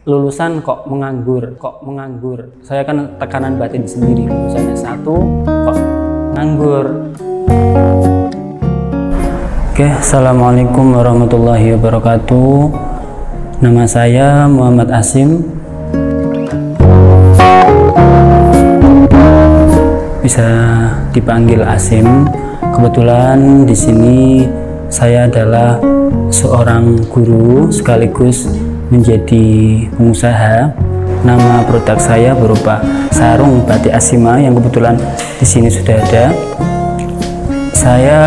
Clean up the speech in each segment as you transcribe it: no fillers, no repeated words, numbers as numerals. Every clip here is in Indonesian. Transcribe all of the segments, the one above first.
lulusan kok menganggur. Saya kan tekanan batin sendiri, lulusannya satu kok nganggur. Oke, assalamualaikum warahmatullahi wabarakatuh. Nama saya Muhammad Asim. Bisa dipanggil Asim. Kebetulan di sini saya adalah seorang guru sekaligus menjadi pengusaha. Nama produk saya berupa sarung batik Asima yang kebetulan di sini sudah ada. Saya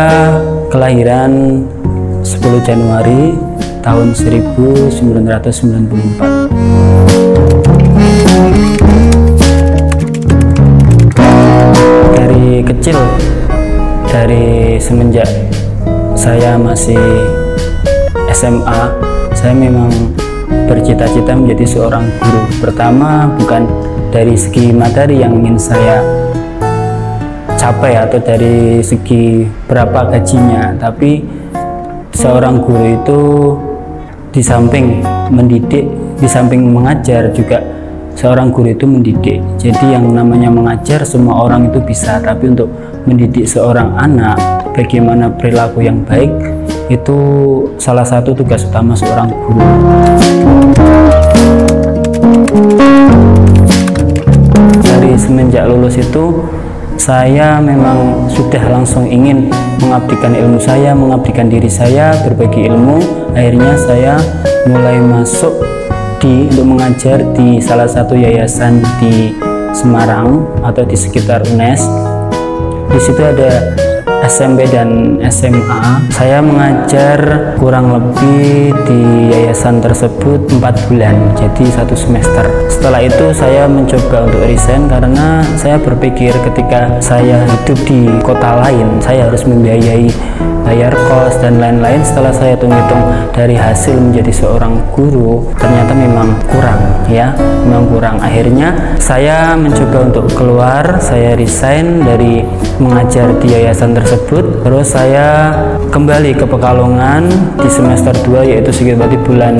kelahiran 10 Januari tahun 1994. Dari kecil, dari semenjak saya masih SMA, saya memang bercita-cita menjadi seorang guru. Pertama, bukan dari segi materi yang ingin saya capai atau dari segi berapa gajinya, tapi seorang guru itu di samping mendidik, di samping mengajar juga seorang guru itu mendidik. Jadi yang namanya mengajar semua orang itu bisa, tapi untuk mendidik seorang anak bagaimana perilaku yang baik itu salah satu tugas utama seorang guru. Dari semenjak lulus itu saya memang sudah langsung ingin mengabdikan ilmu saya, mengabdikan diri saya, berbagi ilmu. Akhirnya saya mulai masuk untuk mengajar di salah satu yayasan di Semarang atau di sekitar UNES. Di situ ada SMP dan SMA. Saya mengajar kurang lebih di yayasan tersebut 4 bulan, jadi 1 semester. Setelah itu saya mencoba untuk resign karena saya berpikir ketika saya hidup di kota lain, saya harus membiayai bayar kos dan lain-lain. Setelah saya hitung-hitung dari hasil menjadi seorang guru, ternyata memang kurang, ya, memang kurang. Akhirnya saya mencoba untuk keluar, saya resign dari mengajar di yayasan tersebut. Terus saya kembali ke Pekalongan di semester 2, yaitu sekitar bulan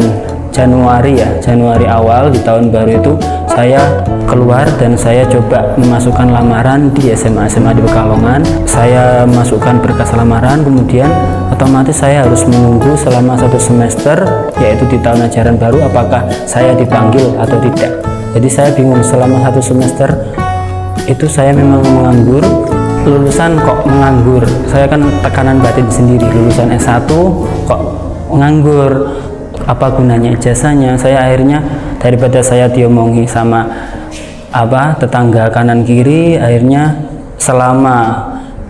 Januari, ya, Januari awal di tahun baru itu saya keluar dan saya coba memasukkan lamaran di SMA-SMA di Pekalongan. Saya masukkan berkas lamaran, kemudian otomatis saya harus menunggu selama 1 semester, yaitu di tahun ajaran baru, apakah saya dipanggil atau tidak. Jadi saya bingung selama 1 semester itu saya memang menganggur. Lulusan kok menganggur. Saya kan tekanan batin sendiri, lulusan S1 kok nganggur, apa gunanya ijazahnya. Saya akhirnya daripada saya diomongi sama tetangga kanan kiri, akhirnya selama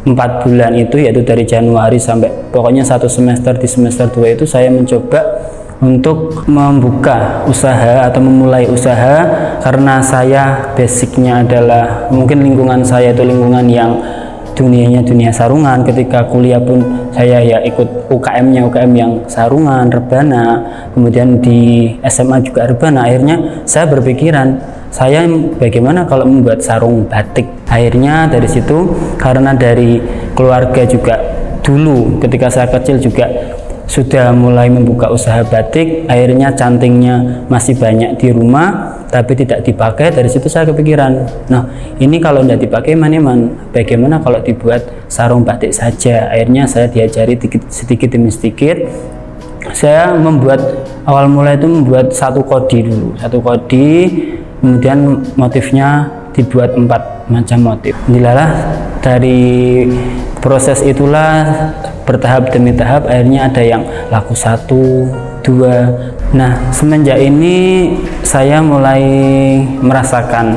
4 bulan itu, yaitu dari Januari sampai pokoknya 1 semester, di semester 2 itu saya mencoba untuk membuka usaha atau memulai usaha, karena saya basicnya adalah mungkin lingkungan saya itu lingkungan yang dunianya dunia sarungan. Ketika kuliah pun saya ya ikut UKM-nya, UKM yang sarungan, rebana, kemudian di SMA juga rebana. Akhirnya saya berpikiran, saya bagaimana kalau membuat sarung batik. Akhirnya dari situ, karena dari keluarga juga dulu ketika saya kecil juga sudah mulai membuka usaha batik, akhirnya cantingnya masih banyak di rumah tapi tidak dipakai. Dari situ saya kepikiran, nah ini kalau tidak dipakai bagaimana kalau dibuat sarung batik saja. Akhirnya saya diajari sedikit demi sedikit. Saya awal mulai itu membuat 1 kodi dulu, 1 kodi, kemudian motifnya dibuat 4 macam motif. Dilalah dari proses itulah bertahap demi tahap, akhirnya ada yang laku 1, 2. Nah, semenjak ini saya mulai merasakan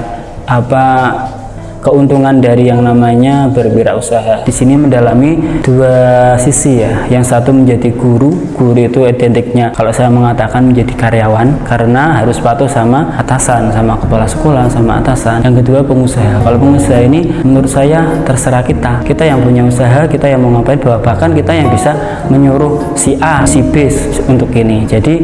keuntungan dari yang namanya berwirausaha. Di sini mendalami 2 sisi, ya. Yang satu menjadi guru itu identiknya kalau saya mengatakan menjadi karyawan karena harus patuh sama atasan, sama kepala sekolah, sama atasan. Yang kedua pengusaha. Kalau pengusaha ini menurut saya terserah kita yang punya usaha, kita yang mau ngapain, bahkan kita yang bisa menyuruh si A, si B untuk ini. Jadi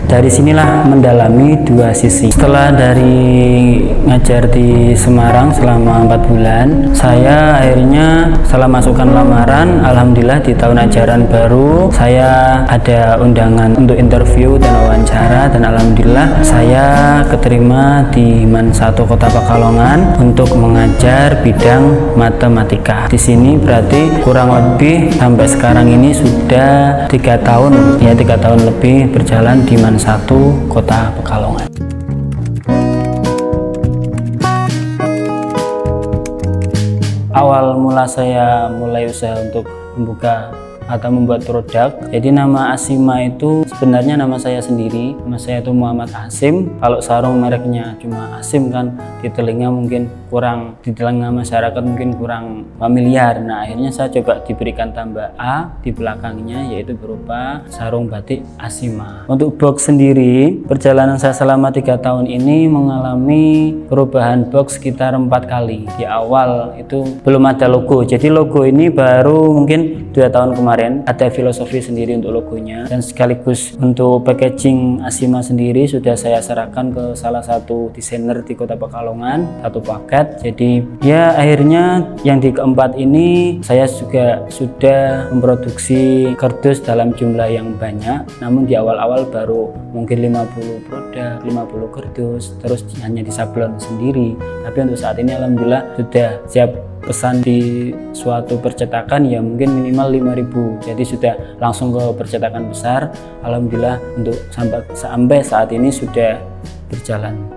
dari sinilah mendalami dua sisi. Setelah dari ngajar di Semarang selama 4 bulan, saya akhirnya setelah masukkan lamaran, alhamdulillah di tahun ajaran baru saya ada undangan untuk interview dan wawancara, dan alhamdulillah saya keterima di MAN 1 Kota Pekalongan untuk mengajar bidang matematika. Di sini berarti kurang lebih sampai sekarang ini sudah 3 tahun, ya 3 tahun lebih berjalan di MAN 1 Kota Pekalongan. Awal mula saya mulai usaha untuk membuka atau membuat produk. Jadi nama Asima itu sebenarnya nama saya sendiri. Nama saya itu Muhammad Asim. Kalau sarung mereknya cuma Asim kan di telinga mungkin kurang, di telinga masyarakat mungkin kurang familiar. Nah akhirnya saya coba diberikan tambah A di belakangnya, yaitu berupa sarung batik Asima. Untuk box sendiri, perjalanan saya selama 3 tahun ini mengalami perubahan box sekitar 4 kali. Di awal itu belum ada logo, jadi logo ini baru mungkin 2 tahun kemarin. Ada filosofi sendiri untuk logonya, dan sekaligus untuk packaging Asima sendiri sudah saya serahkan ke salah satu desainer di Kota Pekalongan, 1 paket. Jadi ya akhirnya yang di keempat ini saya juga sudah memproduksi kardus dalam jumlah yang banyak, namun di awal-awal baru mungkin 50 produk, 50 kardus, terus hanya di sablon sendiri. Tapi untuk saat ini alhamdulillah sudah siap pesan di suatu percetakan ya mungkin minimal 5.000, jadi sudah langsung ke percetakan besar. Alhamdulillah untuk sampai saat ini sudah berjalan.